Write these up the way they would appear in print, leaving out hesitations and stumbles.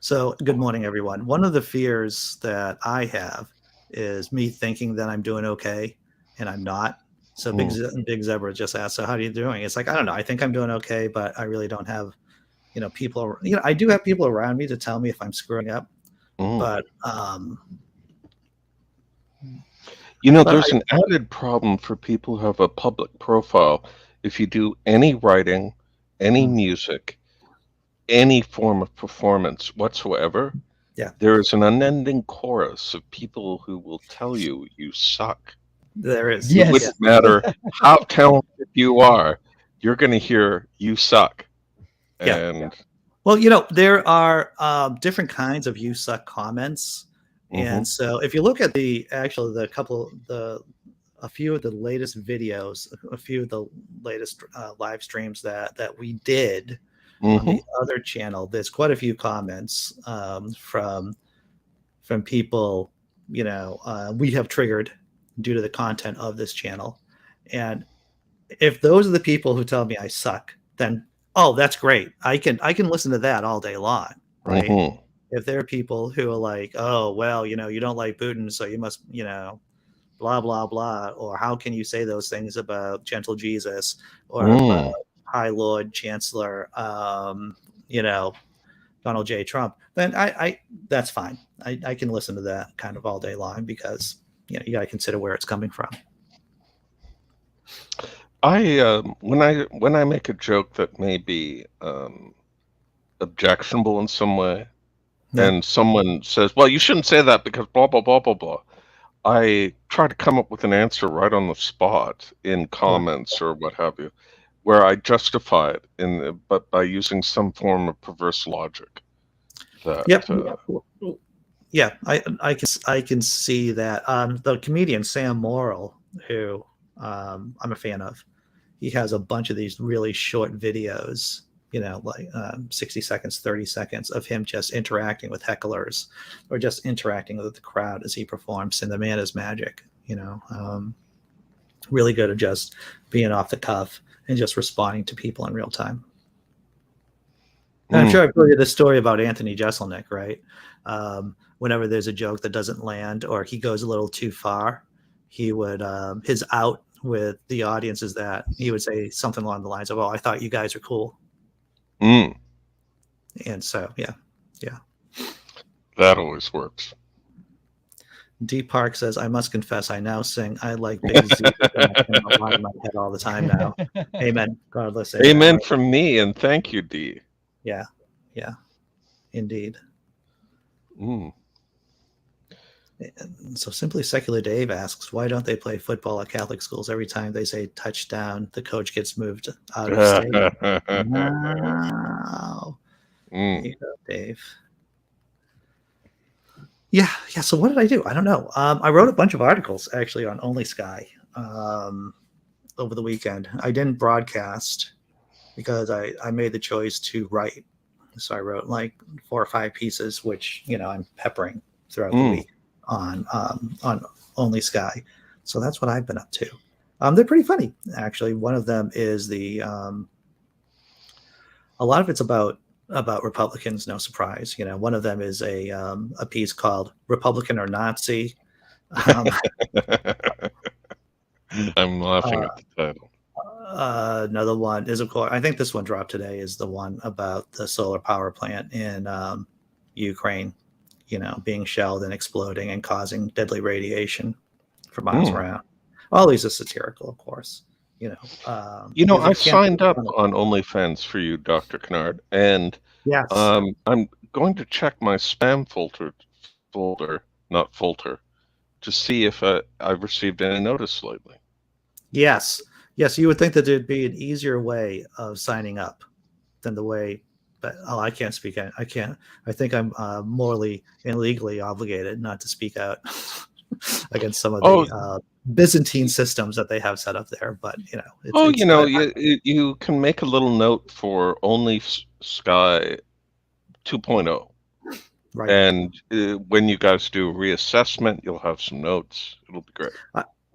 So, good morning, everyone. One of the fears that I have is me thinking that I'm doing okay, and I'm not. So, Mm. Big Zebra just asked, "So, how are you doing?" It's like I don't know. I think I'm doing okay, but I really don't have, people. I do have people around me to tell me if I'm screwing up, Mm. but but There's an added problem for people who have a public profile. If you do any writing, any mm, music, any form of performance whatsoever, yeah, there is an unending chorus of people who will tell you you suck. there is. It Yeah. wouldn't Yes. matter how talented you are, you're going to hear you suck. Yeah. And Well, there are different kinds of "you suck" comments, mhm, and so if you look at a few of the latest videos, a few of the latest live streams that we did on mhm, the other channel, there's quite a few comments from people, we have triggered due to the content of this channel, and if those are the people who tell me I suck, then oh, that's great. I can listen to that all day long, right? mhm, If there are people who are like, oh, well, you don't like Putin, so you must, blah blah blah, or how can you say those things about gentle Jesus or about mm. High Lord Chancellor, Donald J. Trump, then I that's fine. I can listen to that kind of all day long because you got to consider where it's coming from. When I make a joke that may be objectionable in some way, Yeah. and someone says, "Well, you shouldn't say that because blah blah blah blah blah," I try to come up with an answer right on the spot in Sure. comments or what have you, where I justify it but by using some form of perverse logic. That Yep. Yeah, I can see that. The comedian Sam Morrill, who I'm a fan of, he has a bunch of these really short videos, like 60 seconds, 30 seconds of him just interacting with hecklers or just interacting with the crowd as he performs. And the man is magic, really good at just being off the cuff and just responding to people in real time. And I'm mm, sure I've told you the story about Anthony Jeselnik, right? Whenever there's a joke that doesn't land or he goes a little too far, he would his out with the audience is that he would say something along the lines of, "Oh, I thought you guys are cool," mm, and so yeah. that always works. D Park says, "I must confess, I now sing 'I Like Big Z' in a lot in my head all the time now." Amen. Godless. Amen. Amen Right? from me, and thank you, D. Yeah. Yeah. Indeed. Mm. So Simply Secular Dave asks, why don't they play football at Catholic schools? Every time they say touchdown, the coach gets moved out of state. Wow. There Mm. you go, Dave. Yeah. So what did I do? I don't know. I wrote a bunch of articles actually on Only Sky over the weekend. I didn't broadcast because I made the choice to write. So I wrote like 4 or 5 pieces, which I'm peppering throughout the Mm. week on Only Sky. So that's what I've been up to. They're pretty funny, actually. One of them is a lot of it's about Republicans. No surprise, one of them is a piece called "Republican or Nazi." Um, I'm laughing uh, at the title. Another one is, of course, I think this one dropped today, is the one about the solar power plant in Ukraine, being shelled and exploding and causing deadly radiation for miles Mm. around. All these are satirical, of course, because I it can't be signed up funny. on OnlyFans for you, Dr. Kennard, and Yes, I'm going to check my spam folder, not folder, to see if I've received any notice lately. yes, yes. You would think that there'd be an easier way of signing up than the way, but I can't speak. I can't. I think I'm morally and legally obligated not to speak out against some of Oh, the Byzantine systems that they have set up there. But oh, it's you can make a little note for Only Sky 2.0. right. And when you guys do a reassessment, you'll have some notes. It'll be great.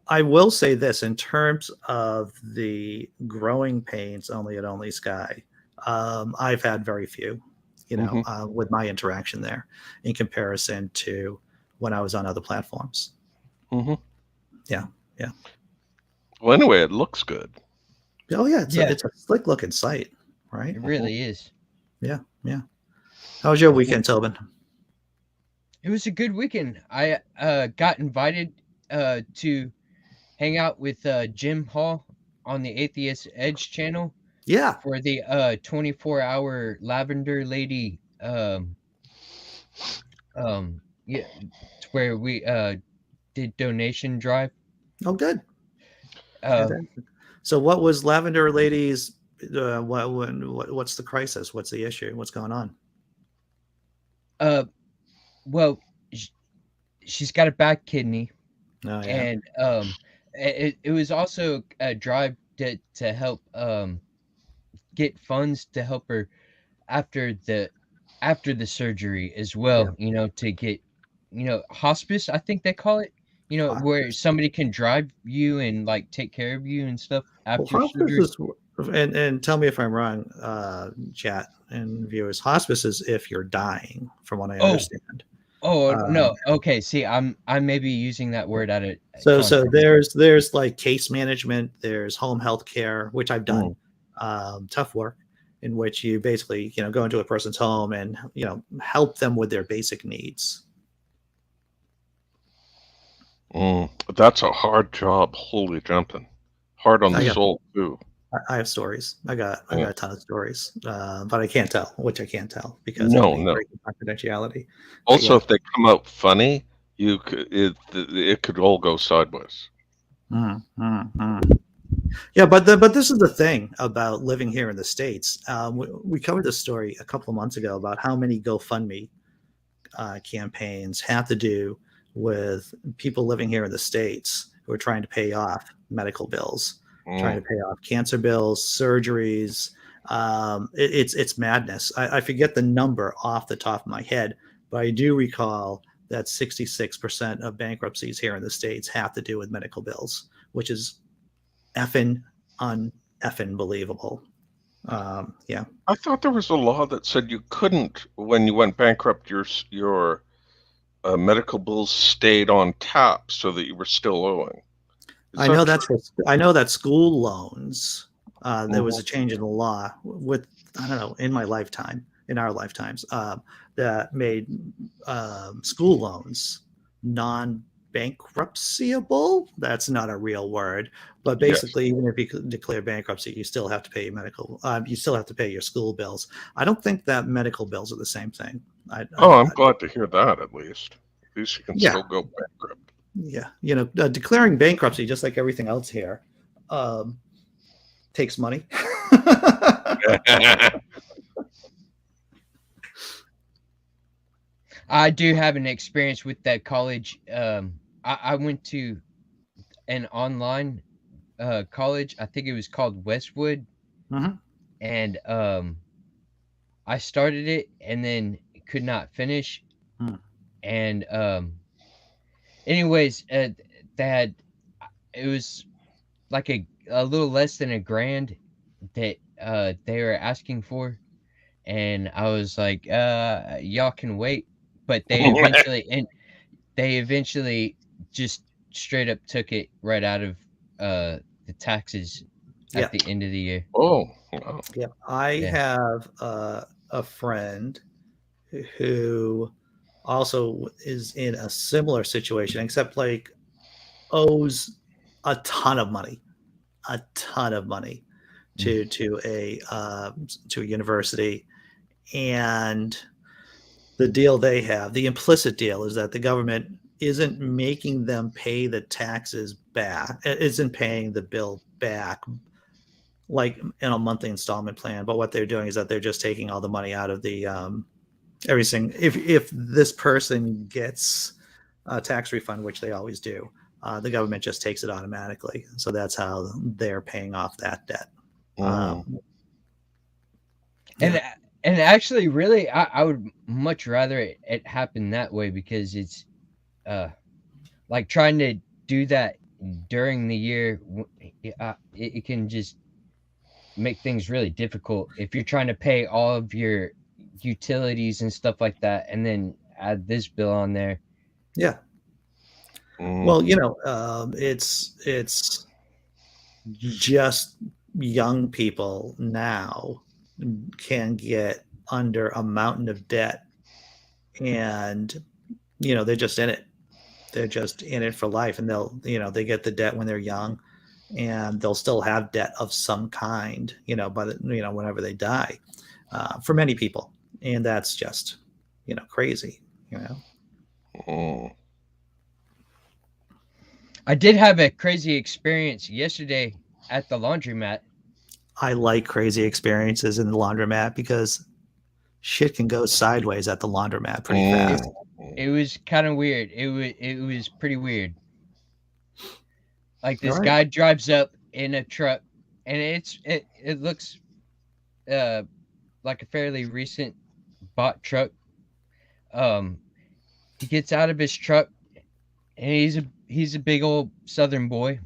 I will say this in terms of the growing pains only at Only Sky. I've had very few. with my interaction there in comparison to when I was on other platforms. Mm-hmm. Yeah. Well, anyway, it looks good. Oh yeah, it's a slick looking site, right? It really is. Yeah. How was your weekend, Tobin? It was a good weekend. I got invited to hang out with Jim Hall on the Atheist Edge channel. Yeah. For the 24-hour Lavender Lady yeah, where we did donation drive. Oh, good. So what was Lavender Lady's what's the crisis? What's the issue? What's going on? Well, she's got a bad kidney. Oh, yeah. And it was also a drive to help get funds to help her after the surgery as well, to get hospice, I think they call it, where somebody can drive you and like take care of you and stuff after surgery. And tell me if I'm wrong, chat and viewers, hospice is if you're dying, from what I understand. No. Okay. See, I may be using that word out of so there's like case management, there's home health care, which I've done, tough work, in which you basically go into a person's home and help them with their basic needs. That's a hard job. Holy jumping, hard on the soul too. I have stories. I got a ton of stories, but I can't tell, because no confidentiality. Also, if they come out funny, it could all go sideways. Yeah, but this is the thing about living here in the States. We covered this story a couple of months ago about how many GoFundMe campaigns have to do with people living here in the States who are trying to pay off medical bills. Trying to pay off cancer bills, surgeries. It's madness. I forget the number off the top of my head, but I do recall that 66% of bankruptcies here in the States have to do with medical bills, which is effing believable. Yeah. I thought there was a law that said you couldn't, when you went bankrupt, your medical bills stayed on tap so that you were still owing. I know that school loans, there was a change in the law with, I don't know, in our lifetimes, that made school loans non-bankruptcyable. That's not a real word, but basically, even if you declare bankruptcy, you still have to pay you still have to pay your school bills. I don't think that medical bills are the same thing. I'm glad to hear that. At least you can still go bankrupt. Yeah, declaring bankruptcy, just like everything else here, takes money. I do have an experience with that college. I went to an online college. I think it was called Westwood, and I started it and then could not finish. And anyways, it was like a little less than $1,000 that they were asking for, and I was like, y'all can wait. But they eventually just straight up took it right out of the taxes at the end of the year. Oh, yeah. I have a friend who also is in a similar situation, except like owes a ton of money to a university, and the deal they have, the implicit deal, is that the government isn't making them pay the taxes back, isn't paying the bill back like in a monthly installment plan, but what they're doing is that they're just taking all the money out of the everything. If this person gets a tax refund, which they always do, the government just takes it automatically. So that's how they're paying off that debt. And actually, really, I would much rather it happen that way, because it's like trying to do that during the year, it can just make things really difficult if you're trying to pay all of your utilities and stuff like that, and then add this bill on there. Yeah. Well, it's just young people now can get under a mountain of debt, and they're just in it. They're just in it for life, and they get the debt when they're young, and they'll still have debt of some kind, by the whenever they die, for many people, and that's just crazy. I did have a crazy experience yesterday at the laundromat. I like crazy experiences in the laundromat because shit can go sideways at the laundromat pretty fast. It was kind of weird. It was pretty weird. Like this Alright. guy drives up in a truck, and it looks like a fairly recent bought truck. He gets out of his truck, and he's a big old Southern boy.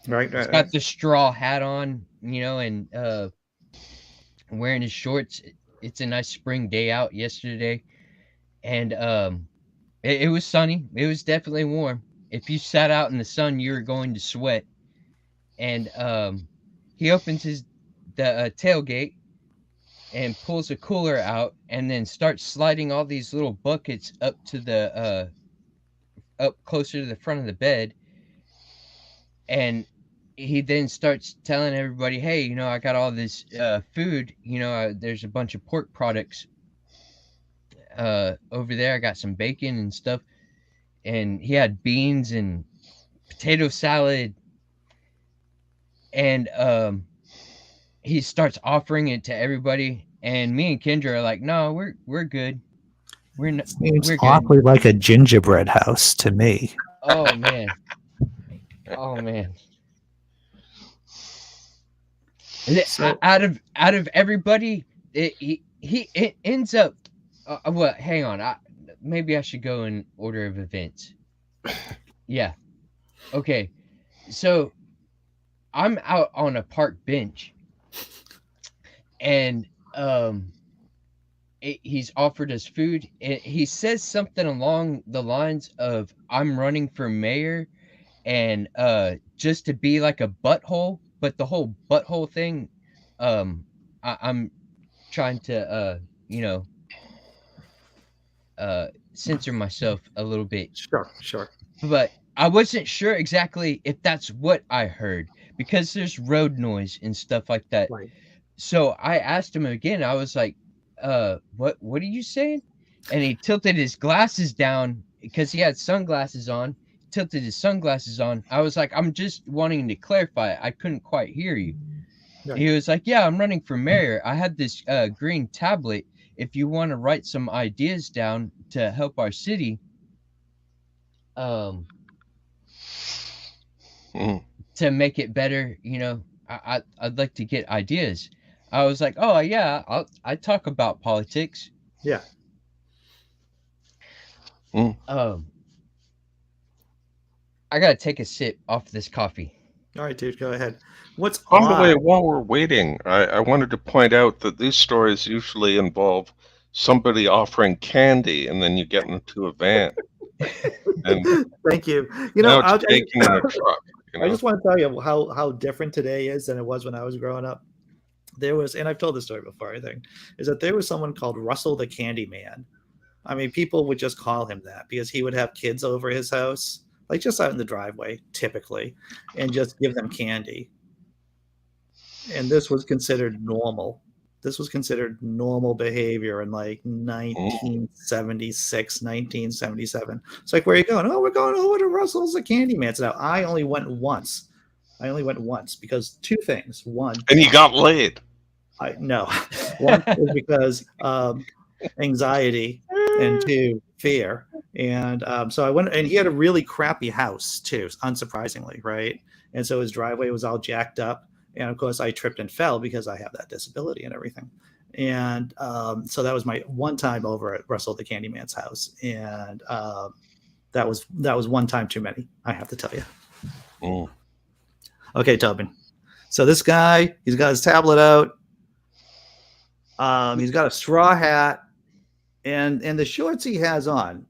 Right. He's got the straw hat on, and wearing his shorts. It's a nice spring day out yesterday, and it was sunny. It was definitely warm. If you sat out in the sun, you were going to sweat. And he opens the tailgate and pulls a cooler out, and then starts sliding all these little buckets up to up closer to the front of the bed. And he then starts telling everybody, hey, I got all this food. There's a bunch of pork products over there. I got some bacon and stuff. And he had beans and potato salad. And he starts offering it to everybody. And me and Kendra are like, no, we're good. Seems we're good. awfully like a gingerbread house to me. Oh man. Oh man. So- out of everybody, it ends up. Well, hang on. Maybe I should go in order of events. Yeah. Okay. So I'm out on a park bench, and he's offered us food. He says something along the lines of, "I'm running for mayor, and just to be like a butthole." But the whole butthole thing, I'm trying to censor myself a little bit. Sure. But I wasn't sure exactly if that's what I heard, because there's road noise and stuff like that. Right. So I asked him again. I was like, what are you saying? And he tilted his glasses down because he had sunglasses on. Tilted his sunglasses on. I was like, I'm just wanting to clarify. I couldn't quite hear you. Right. He was like, yeah, I'm running for mayor. I had this green tablet. If you want to write some ideas down to help our city, to make it better, I'd like to get ideas. I was like, oh yeah, I talk about politics. Yeah. I gotta take a sip off this coffee. All right, dude, go ahead. What's By the way, odd? while we're waiting, I wanted to point out that these stories usually involve somebody offering candy, and then you get into a van. And Thank you. now it's bacon in a truck. I just want to tell you how different today is than it was when I was growing up. There was, and I've told this story before, I think, is that there was someone called Russell the Candy Man. I mean, people would just call him that because he would have kids over his house, like just out in the driveway, typically, and just give them candy. And this was considered normal. This was considered normal behavior in like 1976, 1977. It's like, where are you going? Oh, we're going over to Russell's the Candy Man. So now I only went once. Because two things. One, And you got laid. no. One is because anxiety, and two, fear. And so I went, and he had a really crappy house too, unsurprisingly, right? And so his driveway was all jacked up. And of course, I tripped and fell because I have that disability and everything. And so that was my one time over at Russell the Candyman's house, and that was one time too many, I have to tell you. Okay, Tobin. So this guy, he's got his tablet out. He's got a straw hat, and the shorts he has on.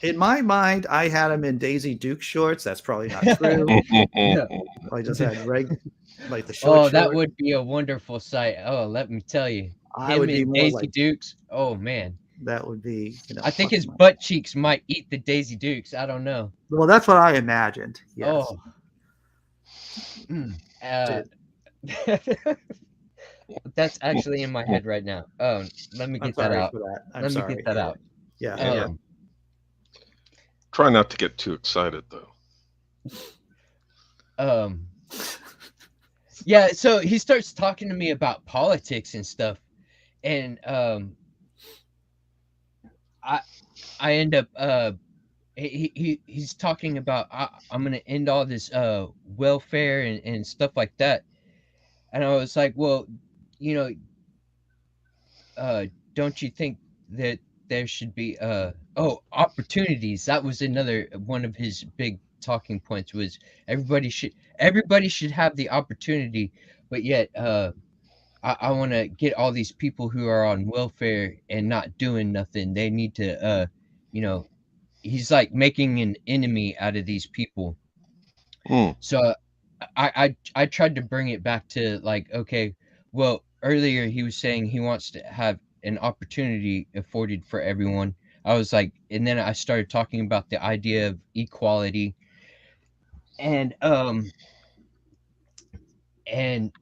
In my mind, I had him in Daisy Duke shorts. That's probably not true. Yeah. I just had like the Oh, short that short. would be a wonderful sight. Oh, let me tell you, I him would be and more Daisy like Dukes. Oh man, that would be, I think fucking his butt cheeks might eat the Daisy Dukes. I don't know. well, that's what I imagined. Yes. Oh, uh, Dude, that's actually in my head right now. Oh, let me I'm get that sorry out. for that. I'm Let me sorry. get that out. Yeah, Yeah. yeah. Try not to get too excited, though. Yeah. So he starts talking to me about politics and stuff, and I end up he's talking about I'm gonna end all this welfare and stuff like that, and I was like, well, you know, don't you think that there should be opportunities? That was another one of his big talking points was everybody should have the opportunity, but yet I want to get all these people who are on welfare and not doing nothing. They need to you know, he's like making an enemy out of these people. Mm. So I tried to bring it back to like, okay, well, earlier he was saying he wants to have an opportunity afforded for everyone. I was like, and then I started talking about the idea of equality, and and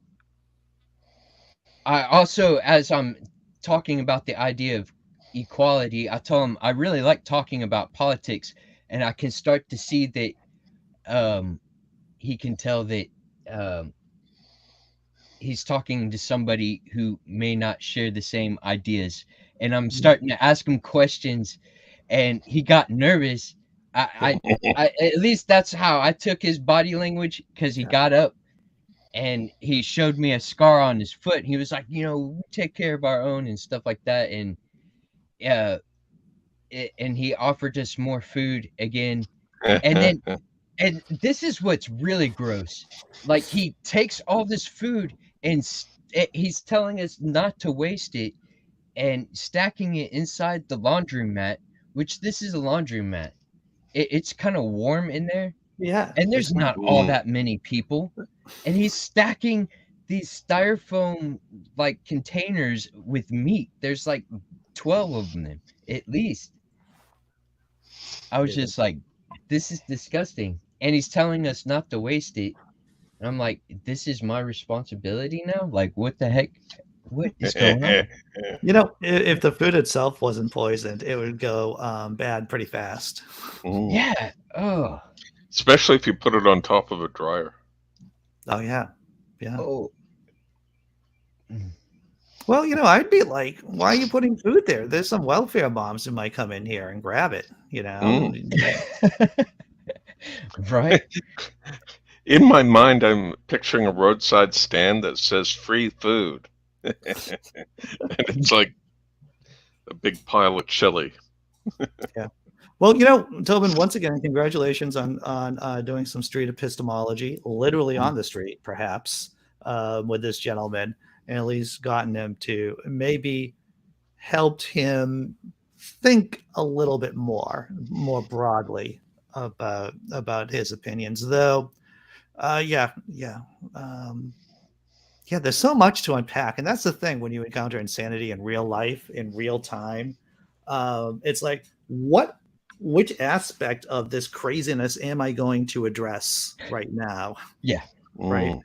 I also, as I'm talking about the idea of equality, I tell him I really like talking about politics, and I can start to see that um he can tell that um he's talking to somebody who may not share the same ideas, and I'm starting to ask him questions, and he got nervous. I at least that's how I took his body language, because he Yeah. got up and he showed me a scar on his foot. He was like, we take care of our own and stuff like that, and uh and he offered us more food again, and then and this is what's really gross. Like, he takes all this food and he's telling us not to waste it, and stacking it inside the laundromat, which this is a laundromat. It's kind of warm in there, Yeah. and there's not Exactly. all that many people, and he's stacking these styrofoam like containers with meat. There's like 12 of them at least. I was Yeah. just like, this is disgusting. And he's telling us not to waste it. And I'm like, this is my responsibility now? Like, what the heck? What is going on? If the food itself wasn't poisoned, it would go bad pretty fast. Mm. Yeah. Oh. Especially if you put it on top of a dryer. Oh yeah, yeah. Oh. Well, I'd be like, why are you putting food there? There's some welfare moms who might come in here and grab it. Right. In my mind, I'm picturing a roadside stand that says free food. And it's like a big pile of chili. Yeah. Well, Tobin, once again, congratulations on doing some street epistemology, literally on the street, perhaps, with this gentleman, and at least gotten him to maybe helped him think a little bit more broadly about his opinions. Though, yeah. Yeah, there's so much to unpack, and that's the thing when you encounter insanity in real life, in real time. It's like, which aspect of this craziness am I going to address right now? Yeah. Right.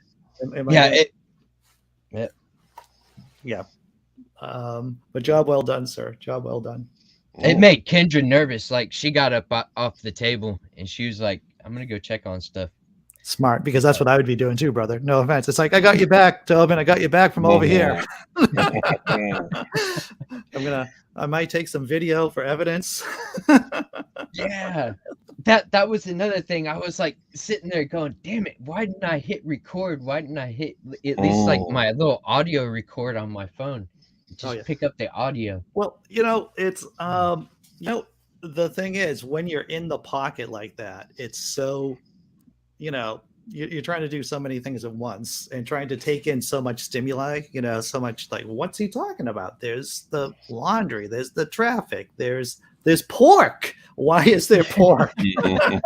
Yeah. But job well done, sir. Job well done. It made Kendra nervous. Like, she got up off the table and she was like, I'm gonna go check on stuff. Smart, because that's what I would be doing too, brother. No offense. It's like, I got you back, Tobin. I got you back from over here. I might take some video for evidence. Yeah. That was another thing. I was like sitting there going, damn it, why didn't I hit record? Why didn't I hit at least like my little audio record on my phone? Just pick up the audio. Well, it's the thing is, when you're in the pocket like that, it's so you're trying to do so many things at once and trying to take in so much stimuli, so much like, what's he talking about? There's the laundry, there's the traffic, there's pork. Why is there pork? I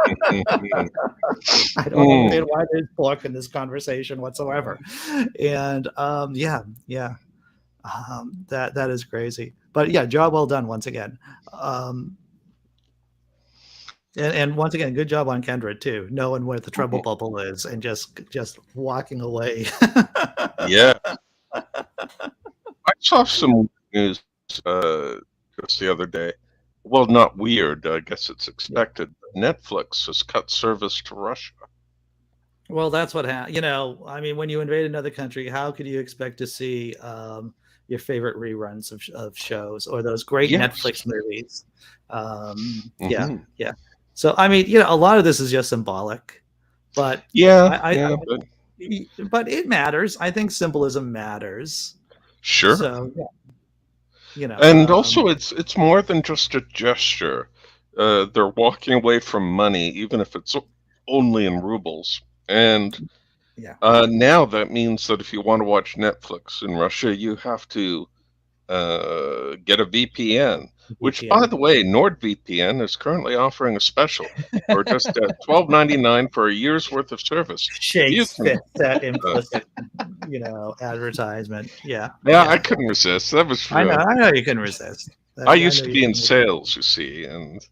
don't understand why there's pork in this conversation whatsoever. And that is crazy. But yeah, job well done once again. And once again, good job on Kendra too, knowing where the trouble bubble is and just walking away. Yeah. I saw some news just the other day. Well, not weird. I guess it's expected. Netflix has cut service to Russia. Well, that's what happened. I mean, when you invade another country, how could you expect to see your favorite reruns of shows or those great Netflix movies? Yeah. So, I mean, a lot of this is just symbolic, but but it matters. I think symbolism matters. Sure. So, and also it's more than just a gesture. They're walking away from money, even if it's only in rubles. And now that means that if you want to watch Netflix in Russia, you have to get a VPN. Which, by the way, NordVPN is currently offering a special for just $12.99 for a year's worth of service. Shakes that implicit, advertisement. Yeah, I couldn't resist. That was true. I know you couldn't resist. I used to be in sales, you see, and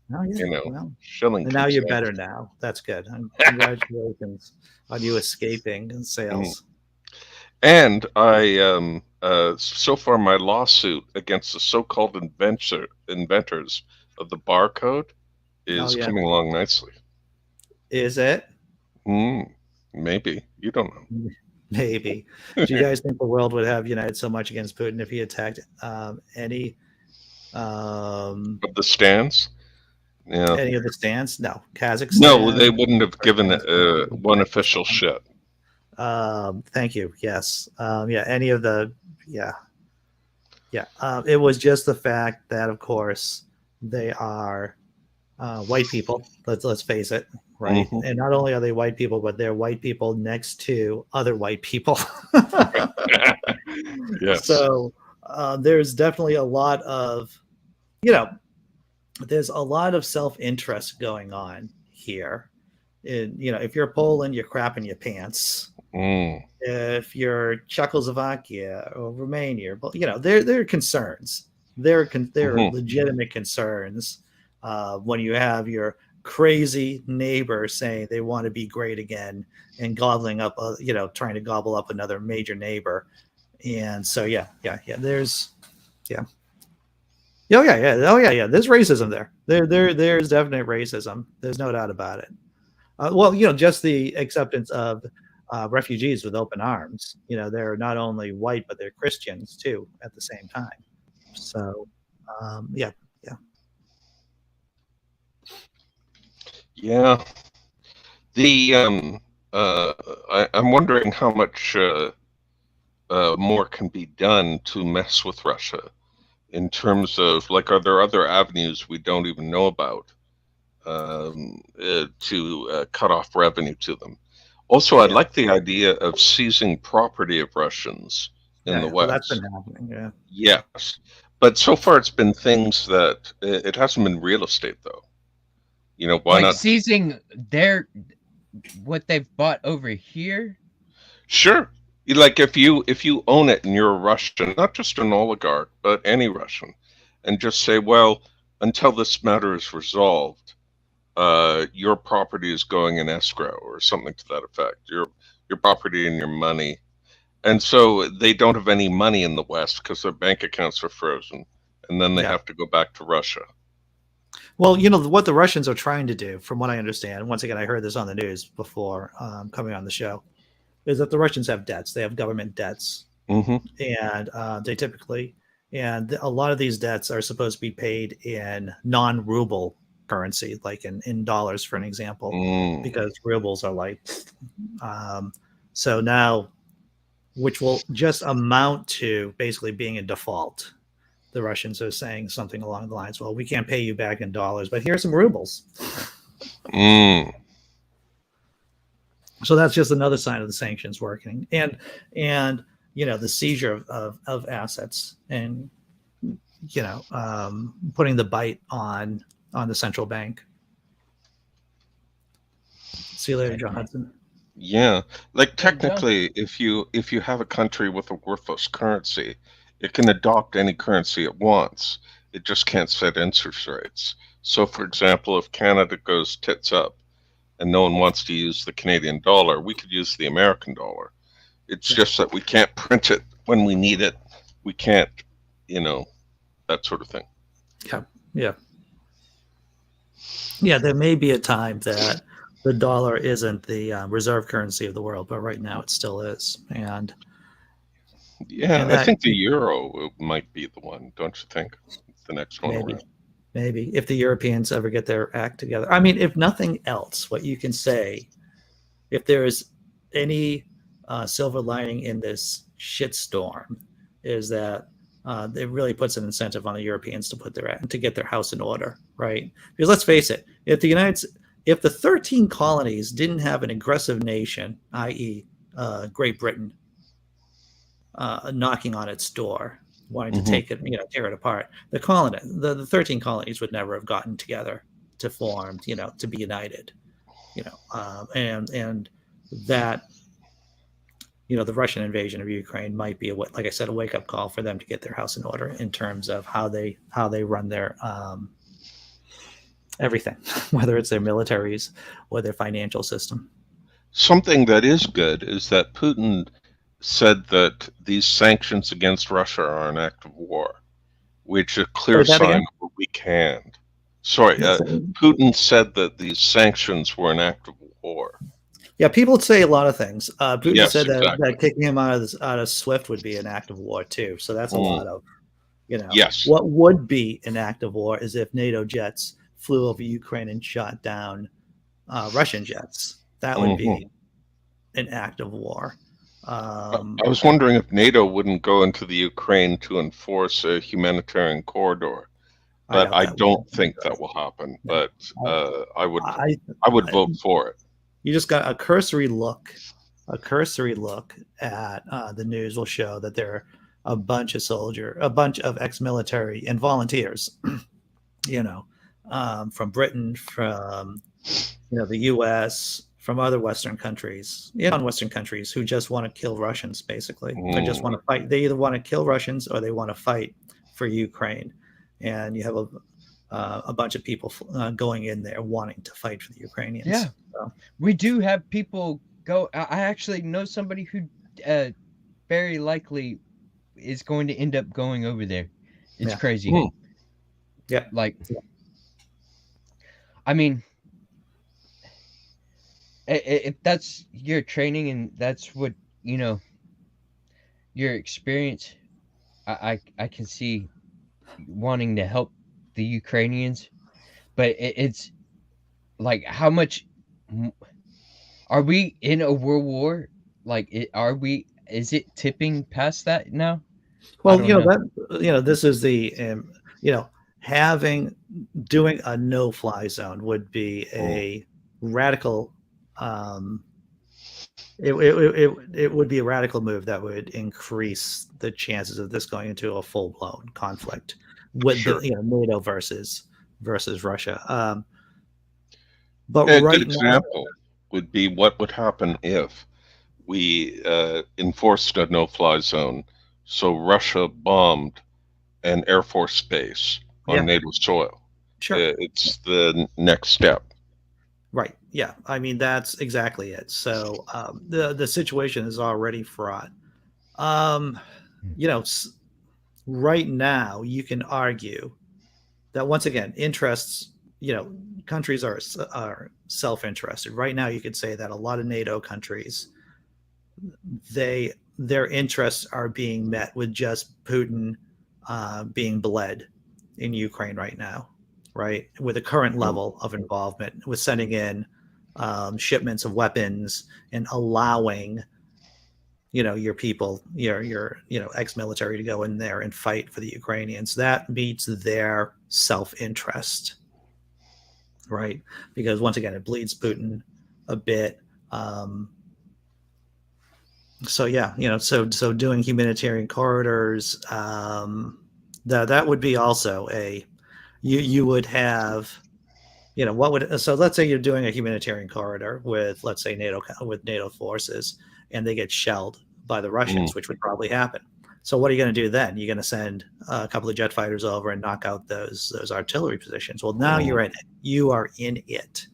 shilling. And now you're better now. That's good. Congratulations on you escaping in sales. And I so far my lawsuit against the so-called inventors of the barcode is coming along nicely. Is it? Maybe. You don't know. Maybe. Do you guys think the world would have united so much against Putin if he attacked any of the stands? Yeah. Any of the stands? No. Kazakhstan? No, they wouldn't have given one official shit. Thank you. Yes. Any of the, it was just the fact that, of course, they are white people. Let's face it, right? Mm-hmm. And not only are they white people, but they're white people next to other white people. Yes. So there's definitely a lot of, there's a lot of self-interest going on here. If you're Poland, you're crapping your pants. If you're Czechoslovakia or Romania, but there are concerns. There are legitimate concerns when you have your crazy neighbor saying they want to be great again and gobbling up, trying to gobble up another major neighbor. And so there's there's racism there. There's definite racism. There's no doubt about it. Just the acceptance of refugees with open arms. They're not only white, but they're Christians too at the same time. So, Yeah. I'm wondering how much more can be done to mess with Russia in terms of, are there other avenues we don't even know about to cut off revenue to them? Also, I like the idea of seizing property of Russians in the West. Well, that's been happening, Yes. But so far it's been things that, it hasn't been real estate, though. Why not? Seizing what they've bought over here? Sure. If you own it and you're a Russian, not just an oligarch, but any Russian, and just say, well, until this matter is resolved, your property is going in escrow or something to that effect. Your property and your money. And so they don't have any money in the West because their bank accounts are frozen. And then they have to go back to Russia. Well, what the Russians are trying to do, from what I understand, once again, I heard this on the news before coming on the show, is that the Russians have debts. They have government debts. Mm-hmm. And they typically, and a lot of these debts are supposed to be paid in non-ruble currency, like in dollars, for an example, because rubles are light. So now, which will just amount to basically being a default. The Russians are saying something along the lines, well, we can't pay you back in dollars, but here's some rubles. So that's just another sign of the sanctions working, and the seizure of assets, and putting the bite on the central bank. See you later, John Hudson. Yeah, like technically, if you have a country with a worthless currency, it can adopt any currency it wants. It just can't set interest rates. So, for example, if Canada goes tits up and no one wants to use the Canadian dollar, we could use the American dollar. It's just that we can't print it when we need it. We can't, that sort of thing. Yeah. There may be a time that the dollar isn't the reserve currency of the world, but right now it still is. And I think the euro might be the one, don't you think? The next one around. Maybe if the Europeans ever get their act together. I mean, if nothing else, what you can say, if there is any silver lining in this shitstorm, is that it really puts an incentive on the Europeans to get their house in order, right? Because let's face it, if the 13 colonies didn't have an aggressive nation, i.e., Great Britain, knocking on its door, wanting to take it, tear it apart, the 13 colonies would never have gotten together to form, to be united, and that, the Russian invasion of Ukraine might be like I said, a wake up call for them to get their house in order in terms of how they run their everything, whether it's their militaries or their financial system. Something that is good is that Putin said that these sanctions against Russia are an act of war, which is a clear sign of a weak hand. Sorry, Putin said that these sanctions were an act of war. Yeah, people say a lot of things. Putin said that kicking him out of SWIFT would be an act of war too. So that's a lot of, Yes. What would be an act of war is if NATO jets flew over Ukraine and shot down Russian jets. That would be an act of war. I was wondering if NATO wouldn't go into the Ukraine to enforce a humanitarian corridor, but I don't think that will happen. But I would vote for it. You just got a cursory look at the news will show that there are a bunch of ex-military and volunteers, from Britain, from the U.S., from other Western countries, non-Western countries, who just want to kill Russians, basically. They just want to fight. They either want to kill Russians or they want to fight for Ukraine. And you have a bunch of people going in there wanting to fight for the Ukrainians. Yeah, so. We do have people go. I actually know somebody who very likely is going to end up going over there. It's crazy. Yeah. I mean, if that's your training and that's what, your experience, I can see wanting to help the Ukrainians, but it's like, how much are we in a world war? Like, is it tipping past that now? Well, this is the, doing a no-fly zone would be a radical, it would be a radical move that would increase the chances of this going into a full-blown conflict with NATO versus Russia. But a good example would be what would happen if we enforced a no-fly zone. So Russia bombed an Air Force base on NATO soil. Sure. It's the next step. Right. Yeah. I mean, that's exactly it. So the situation is already fraught. Right now you can argue that, once again, interests, countries are self-interested. Right now you could say that a lot of NATO countries, their interests are being met with just Putin being bled in Ukraine right now, right? With the current level of involvement, with sending in shipments of weapons and allowing, your people, your ex-military to go in there and fight for the Ukrainians. That meets their self-interest, right? Because once again, it bleeds Putin a bit. So yeah, so doing humanitarian corridors, that would be also you would have, so let's say you're doing a humanitarian corridor with, let's say, NATO forces, and they get shelled by the Russians, which would probably happen. So what are you going to do then? You're going to send a couple of jet fighters over and knock out those artillery positions. Well, now you're in it. You are in it.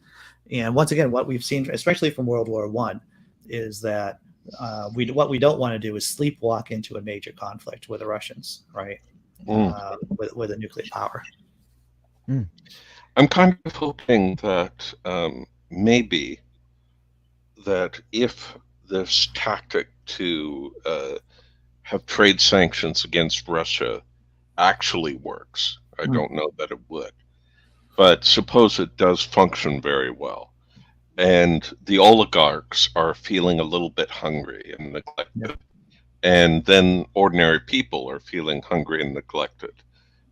And once again, what we've seen, especially from World War I, is that what we don't want to do is sleepwalk into a major conflict with the Russians, right? With a nuclear power. I'm kind of hoping that maybe that if this tactic to have trade sanctions against Russia actually works, I don't know that it would, but suppose it does function very well, and the oligarchs are feeling a little bit hungry and neglected, and then ordinary people are feeling hungry and neglected.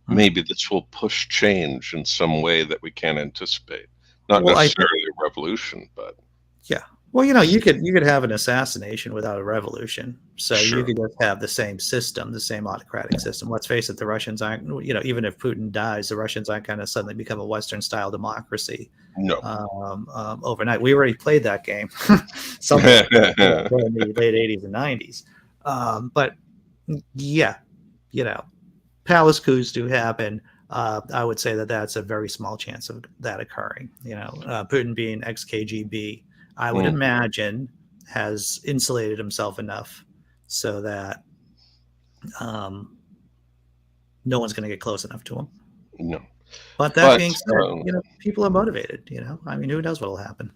Maybe this will push change in some way that we can't anticipate. Not necessarily a revolution, but yeah. Well, you could have an assassination without a revolution. So you could just have the same system, the same autocratic system. Let's face it, the Russians aren't, even if Putin dies, the Russians aren't going to suddenly become a Western-style democracy. No. Overnight. We already played that game somewhere in the late 80s and 90s. But yeah, palace coups do happen. I would say that that's a very small chance of that occurring. Putin being ex-KGB, I would imagine, has insulated himself enough so that no one's going to get close enough to him. No. But that being said, people are motivated. Who knows what will happen?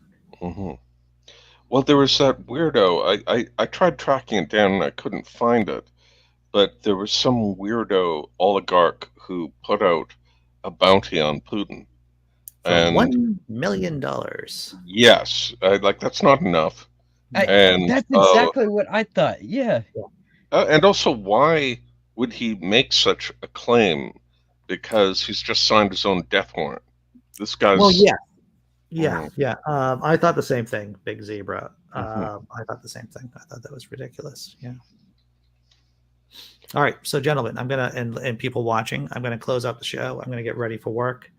Well, there was that weirdo. I tried tracking it down and I couldn't find it. But there was some weirdo oligarch who put out a bounty on Putin. For $1 million. Yes. That's not enough. That's exactly what I thought. Yeah. And also, why would he make such a claim? Because he's just signed his own death warrant. This guy's... Well, yeah. Yeah. I thought the same thing, Big Zebra. I thought the same thing. I thought that was ridiculous. Yeah. All right, so gentlemen, I'm gonna and people watching, I'm gonna close out the show. I'm gonna get ready for work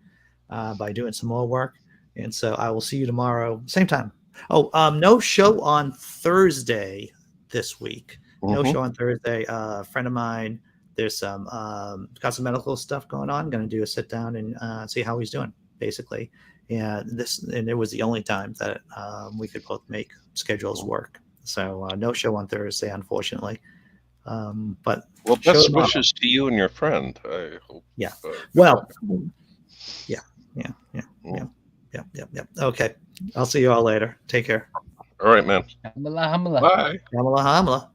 by doing some more work, and so I will see you tomorrow, same time. Oh, no show on Thursday this week. No show on Thursday. A friend of mine, there's some got some medical stuff going on. I'm gonna do a sit down and see how he's doing, basically. And it was the only time that we could both make schedules work. So no show on Thursday, unfortunately. But best wishes to you and your friend. I hope. Yeah. Well. Yeah. Okay. I'll see you all later. Take care. All right, man. Hamala. Bye. Hamala.